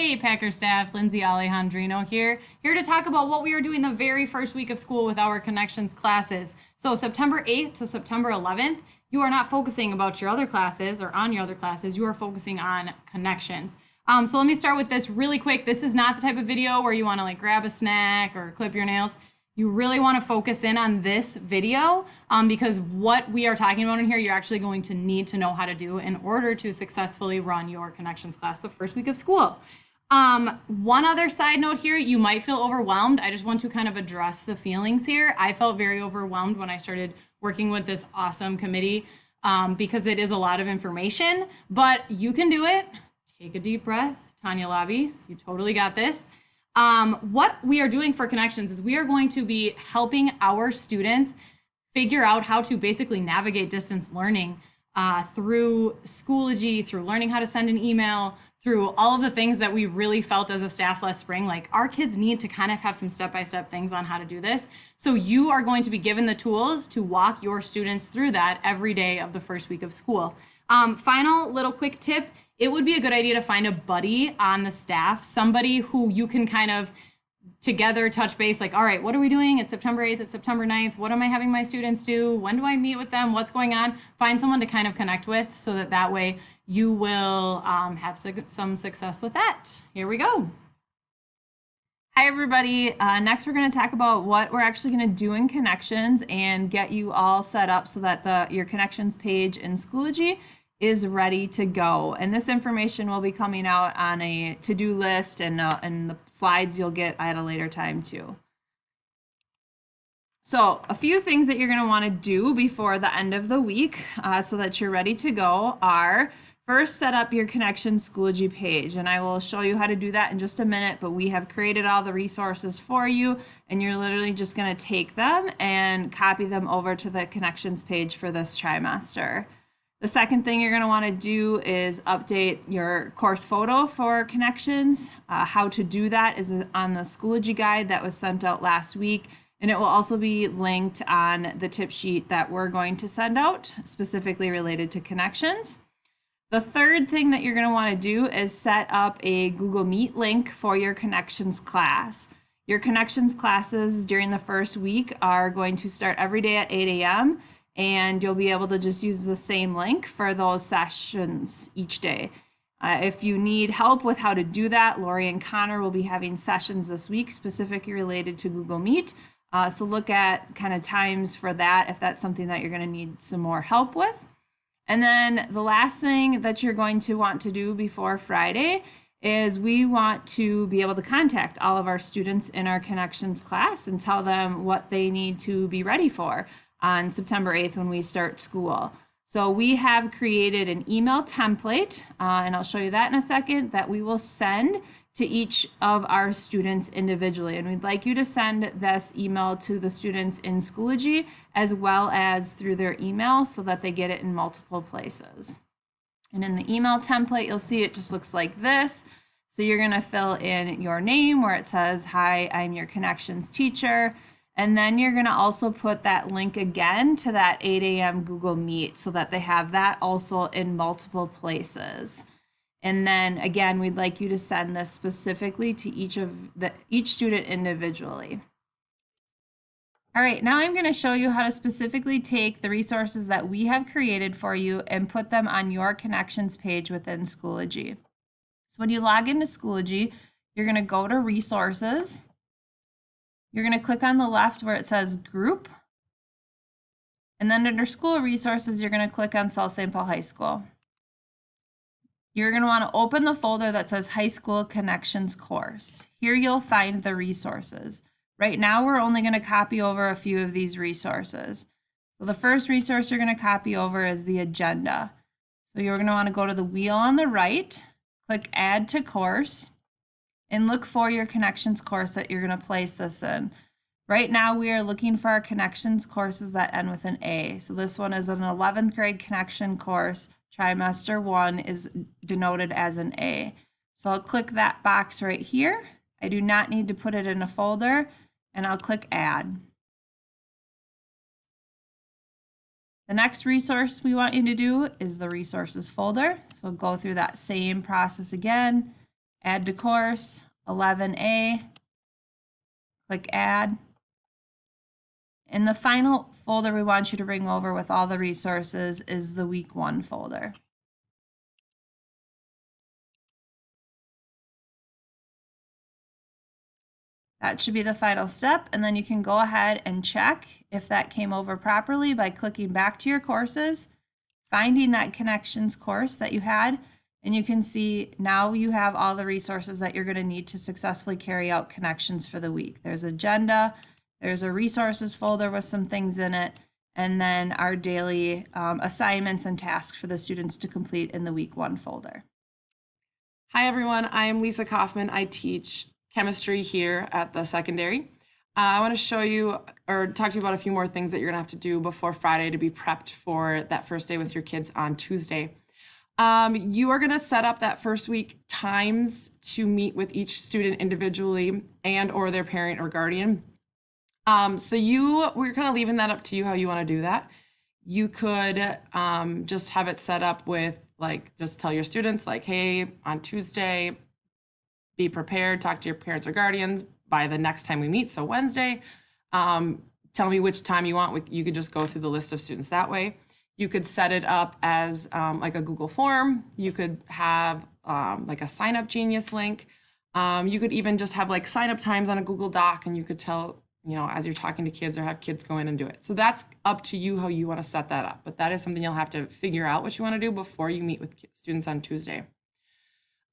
Hey, Packer staff, Lindsay Alejandrino here to talk about what we are doing the very first week of school with our Connections classes. So September 8th to September 11th, you are not focusing about your other classes or on your other classes, you are focusing on Connections. So let me start with this really quick. This is not the type of video where you want to like grab a snack or clip your nails. You really want to focus in on this video because what we are talking about in here, you're actually going to need to know how to do in order to successfully run your Connections class the first week of school. One other side note here, you might feel overwhelmed. I just want to kind of address the feelings here. I felt very overwhelmed when I started working with this awesome committee because it is a lot of information, but you can do it. Take a deep breath. Tanya Lavi, you totally got this. What we are doing for Connections is we are going to be helping our students figure out how to basically navigate distance learning through Schoology, through learning how to send an email, through all of the things that we really felt as a staff last spring. Like our kids need to kind of have some step-by-step things on how to do this. So you are going to be given the tools to walk your students through that every day of the first week of school. Final little quick tip, it would be a good idea to find a buddy on the staff, somebody who you can kind of together touch base, like, all right, what are we doing? It's September 8th, it's September 9th. What am I having my students do? When do I meet with them? What's going on? Find someone to kind of connect with so that way you will have some success with that. Here we go. Hi, everybody. Next, we're going to talk about what we're actually going to do in Connections and get you all set up so that your Connections page in Schoology is ready to go. And this information will be coming out on a to-do list and the slides you'll get at a later time too. So a few things that you're going to want to do before the end of the week so that you're ready to go are first set up your Connections Schoology page, and I will show you how to do that in just a minute, but we have created all the resources for you and you're literally just going to take them and copy them over to the Connections page for this trimester. The second thing you're going to want to do is update your course photo for Connections. How to do that is on the Schoology guide that was sent out last week, and it will also be linked on the tip sheet that we're going to send out, specifically related to Connections. The third thing that you're going to want to do is set up a Google Meet link for your Connections class. Your Connections classes during the first week are going to start every day at 8 a.m. and you'll be able to just use the same link for those sessions each day. If you need help with how to do that, Lori and Connor will be having sessions this week specifically related to Google Meet. So look at kind of times for that if that's something that you're going to need some more help with. And then the last thing that you're going to want to do before Friday is we want to be able to contact all of our students in our Connections class and tell them what they need to be ready for on September 8th when we start school. So we have created an email template, and I'll show you that in a second, that we will send to each of our students individually. And we'd like you to send this email to the students in Schoology as well as through their email so that they get it in multiple places. And in the email template, you'll see it just looks like this. So you're going to fill in your name where it says, "Hi, I'm your Connections teacher." And then you're going to also put that link again to that 8 a.m. Google Meet so that they have that also in multiple places. And then again, we'd like you to send this specifically to each student individually. All right, now I'm going to show you how to specifically take the resources that we have created for you and put them on your Connections page within Schoology. So when you log into Schoology, you're going to go to Resources. You're going to click on the left where it says Group. And then under School Resources, you're going to click on South St. Paul High School. You're going to want to open the folder that says High School Connections Course. Here you'll find the resources. Right now, we're only going to copy over a few of these resources. So the first resource you're going to copy over is the agenda. So you're going to want to go to the wheel on the right, click Add to Course, and look for your Connections course that you're going to place this in. Right now, we are looking for our Connections courses that end with an A. So this one is an 11th grade Connection course. Trimester 1 is denoted as an A. So I'll click that box right here. I do not need to put it in a folder, and I'll click Add. The next resource we want you to do is the resources folder. So go through that same process again. add to course, 11A, click add. And the final folder we want you to bring over with all the resources is the week 1 folder. That should be the final step, and then you can go ahead and check if that came over properly by clicking back to your courses, finding that connections course that you had, and you can see now you have all the resources that you're going to need to successfully carry out connections for the week. There's agenda, there's a resources folder with some things in it, and then our daily assignments and tasks for the students to complete in the week 1 folder. Hi everyone, I am Lisa Kaufman. I teach chemistry here at the secondary. I want to show you or talk to you about a few more things that you're gonna have to do before Friday to be prepped for that first day with your kids on Tuesday. You are gonna set up that first week times to meet with each student individually and or their parent or guardian. We're kind of leaving that up to you how you want to do that. You could just have it set up with just tell your students hey, on Tuesday, be prepared, talk to your parents or guardians by the next time we meet, so Wednesday. Tell me which time you want. You could just go through the list of students that way. You could set it up as a Google form. You could have a Sign Up Genius link. You could even just have sign up times on a Google Doc, and you could tell, as you're talking to kids or have kids go in and do it. So that's up to you how you want to set that up. But that is something you'll have to figure out what you want to do before you meet with students on Tuesday.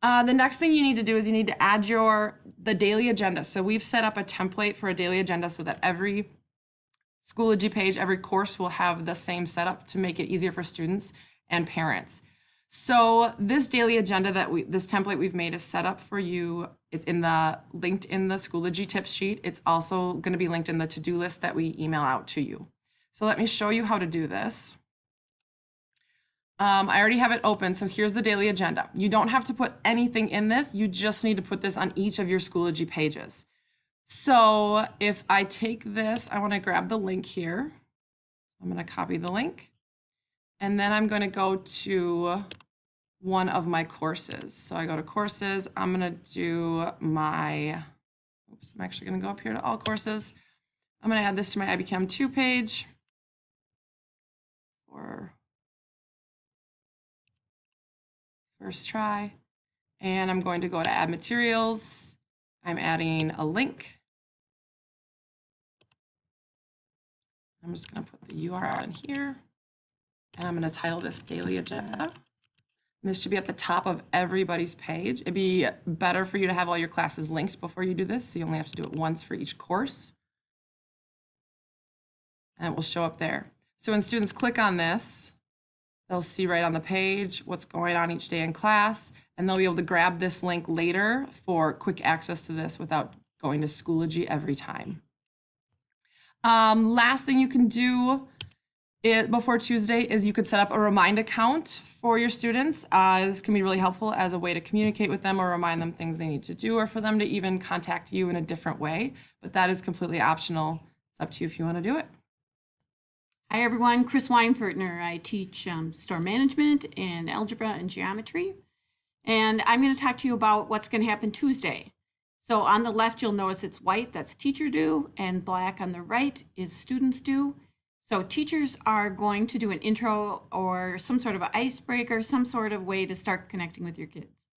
The next thing you need to do is you need to add the daily agenda. So we've set up a template for a daily agenda so that every Schoology page, every course will have the same setup to make it easier for students and parents. So this daily agenda this template we've made is set up for you. It's linked in the Schoology tips sheet. It's also going to be linked in the to-do list that we email out to you. So let me show you how to do this. I already have it open, so here's the daily agenda. You don't have to put anything in this. You just need to put this on each of your Schoology pages. So if I take this, I want to grab the link here. I'm going to copy the link, and then I'm going to go to one of my courses. So I go to courses. I'm going to do I'm actually going to go up here to all courses. I'm going to add this to my IBChem 2 page for first try, and I'm going to go to add materials. I'm adding a link. I'm just going to put the URL in here, and I'm going to title this daily agenda. And this should be at the top of everybody's page. It'd be better for you to have all your classes linked before you do this, so you only have to do it once for each course, and it will show up there. So when students click on this, they'll see right on the page what's going on each day in class, and they'll be able to grab this link later for quick access to this without going to Schoology every time. Last thing you can do before Tuesday is you could set up a remind account for your students. This can be really helpful as a way to communicate with them or remind them things they need to do, or for them to even contact you in a different way. But that is completely optional. It's up to you if you want to do it. Hi everyone, Chris Weinfertner. I teach store management and algebra and geometry. And I'm going to talk to you about what's going to happen Tuesday. So on the left, you'll notice it's white, that's teacher due, and black on the right is students due. So teachers are going to do an intro or some sort of an icebreaker, some sort of way to start connecting with your kids.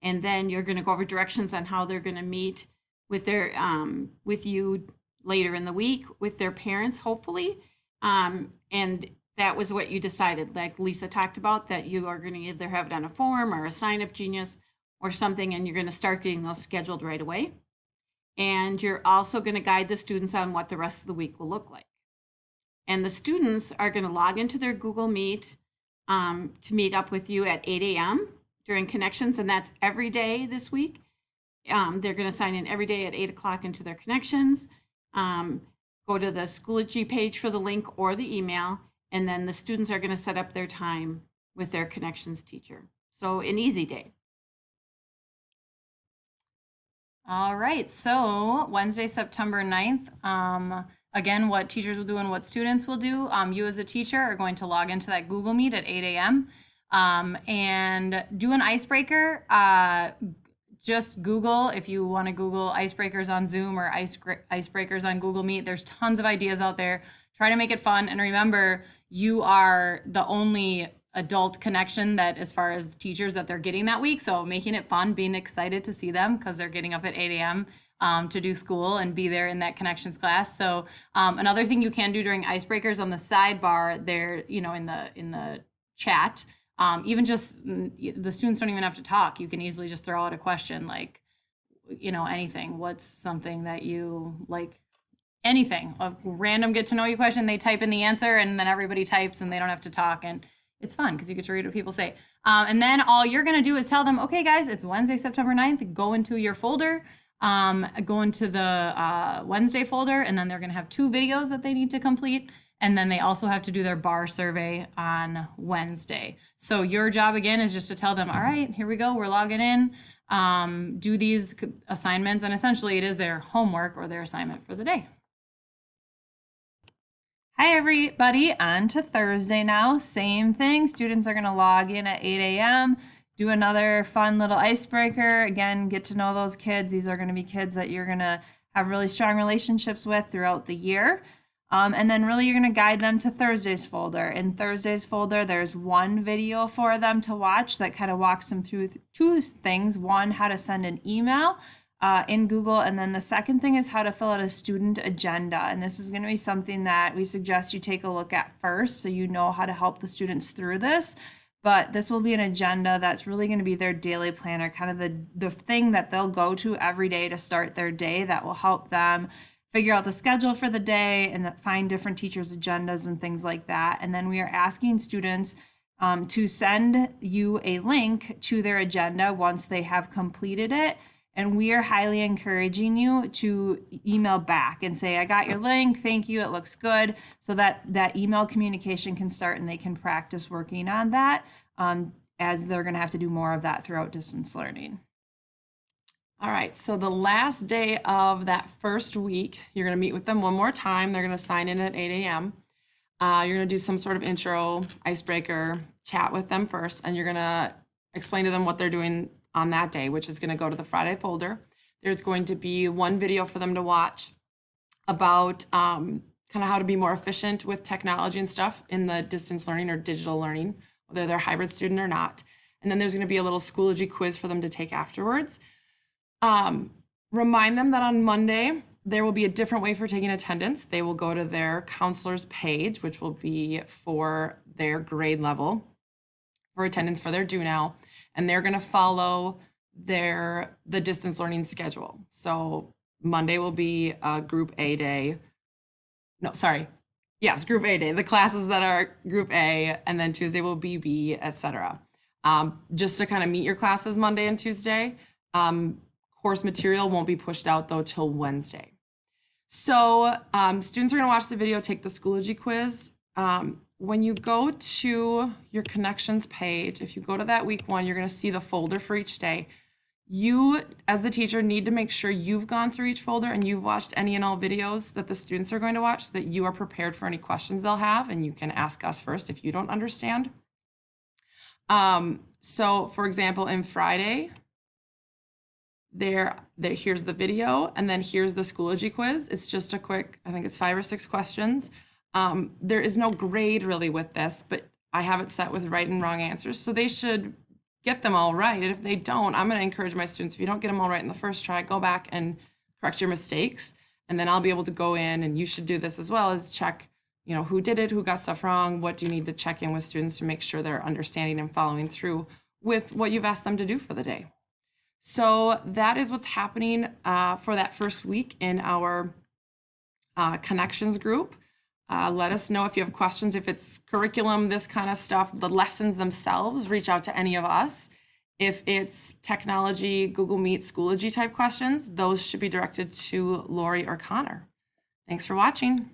And then you're going to go over directions on how they're going to meet with with you later in the week, with their parents, hopefully. And that was what you decided, like Lisa talked about, that you are going to either have it on a form or a Sign Up Genius or something, and you're going to start getting those scheduled right away. And you're also going to guide the students on what the rest of the week will look like. And the students are going to log into their Google Meet to meet up with you at 8 a.m. during Connections, and that's every day this week. They're going to sign in every day at 8 o'clock into their Connections. Go to the Schoology page for the link or the email, and then the students are going to set up their time with their Connections teacher. So an easy day. All right, so Wednesday, September 9th, again, what teachers will do and what students will do. You as a teacher are going to log into that Google Meet at 8 a.m. And do an icebreaker. just Google, if you want to Google icebreakers on Zoom or icebreakers on Google Meet, there's tons of ideas out there. Try to make it fun. And remember, you are the only adult connection that, as far as teachers, that they're getting that week. So making it fun, being excited to see them because they're getting up at 8 a.m. To do school and be there in that connections class. So another thing you can do during icebreakers on the sidebar there, you know, in the chat, even just the students don't even have to talk. You can easily just throw out a question like, you know, anything. What's something that you like? Anything, a random get to know you question. They type in the answer and then everybody types and they don't have to talk. And it's fun because you get to read what people say. And then all you're going to do is tell them, okay, guys, it's Wednesday, September 9th. Go into your folder. Go into the Wednesday folder, and then they're going to have 2 videos that they need to complete. And then they also have to do their bar survey on Wednesday. So your job, again, is just to tell them, all right, here we go. We're logging in. Do these assignments. And essentially, it is their homework or their assignment for the day. Hi, everybody. On to Thursday now. Same thing. Students are going to log in at 8 a.m., do another fun little icebreaker. Again, get to know those kids. These are going to be kids that you're going to have really strong relationships with throughout the year. And then really you're going to guide them to Thursday's folder. In Thursday's folder, there's one video for them to watch that kind of walks them through 2 things. One, how to send an email in Google. And then the second thing is how to fill out a student agenda. And this is going to be something that we suggest you take a look at first so you know how to help the students through this. But this will be an agenda that's really going to be their daily planner, kind of the thing that they'll go to every day to start their day that will help them figure out the schedule for the day and find different teachers' agendas and things like that. And then we are asking students to send you a link to their agenda once they have completed it. And we are highly encouraging you to email back and say, I got your link, thank you, it looks good, so that that email communication can start and they can practice working on that as they're gonna have to do more of that throughout distance learning. All right, so the last day of that first week, you're gonna meet with them one more time. They're gonna sign in at 8 a.m. You're gonna do some sort of intro, icebreaker, chat with them first, and you're gonna explain to them what they're doing on that day, which is going to go to the Friday folder. There's going to be one video for them to watch about kind of how to be more efficient with technology and stuff in the distance learning or digital learning, whether they're a hybrid student or not. And then there's going to be a little Schoology quiz for them to take afterwards. Remind them that on Monday, there will be a different way for taking attendance. They will go to their counselor's page, which will be for their grade level for attendance for their due now. And they're going to follow the distance learning schedule. So Monday will be a group A day. No, sorry. Yes, group A day, the classes that are group A, and then Tuesday will be B, etc. Just to kind of meet your classes Monday and Tuesday. Course material won't be pushed out though till Wednesday. So students are going to watch the video, take the Schoology quiz. When you go to your connections page, if you go to that week 1, you're going to see the folder for each day. You, as the teacher, need to make sure you've gone through each folder and you've watched any and all videos that the students are going to watch so that you are prepared for any questions they'll have, and you can ask us first if you don't understand. So, for example, in Friday, here's the video, and then here's the Schoology quiz. It's just a quick, I think it's 5 or 6 questions. There is no grade really with this, but I have it set with right and wrong answers. So they should get them all right. And if they don't, I'm going to encourage my students, if you don't get them all right in the first try, go back and correct your mistakes. And then I'll be able to go in, and you should do this as well, as check, you know, who did it, who got stuff wrong, what do you need to check in with students to make sure they're understanding and following through with what you've asked them to do for the day. So that is what's happening for that first week in our connections group. Let us know if you have questions, if it's curriculum, this kind of stuff, the lessons themselves, reach out to any of us. If it's technology, Google Meet, Schoology type questions, those should be directed to Lori or Connor. Thanks for watching.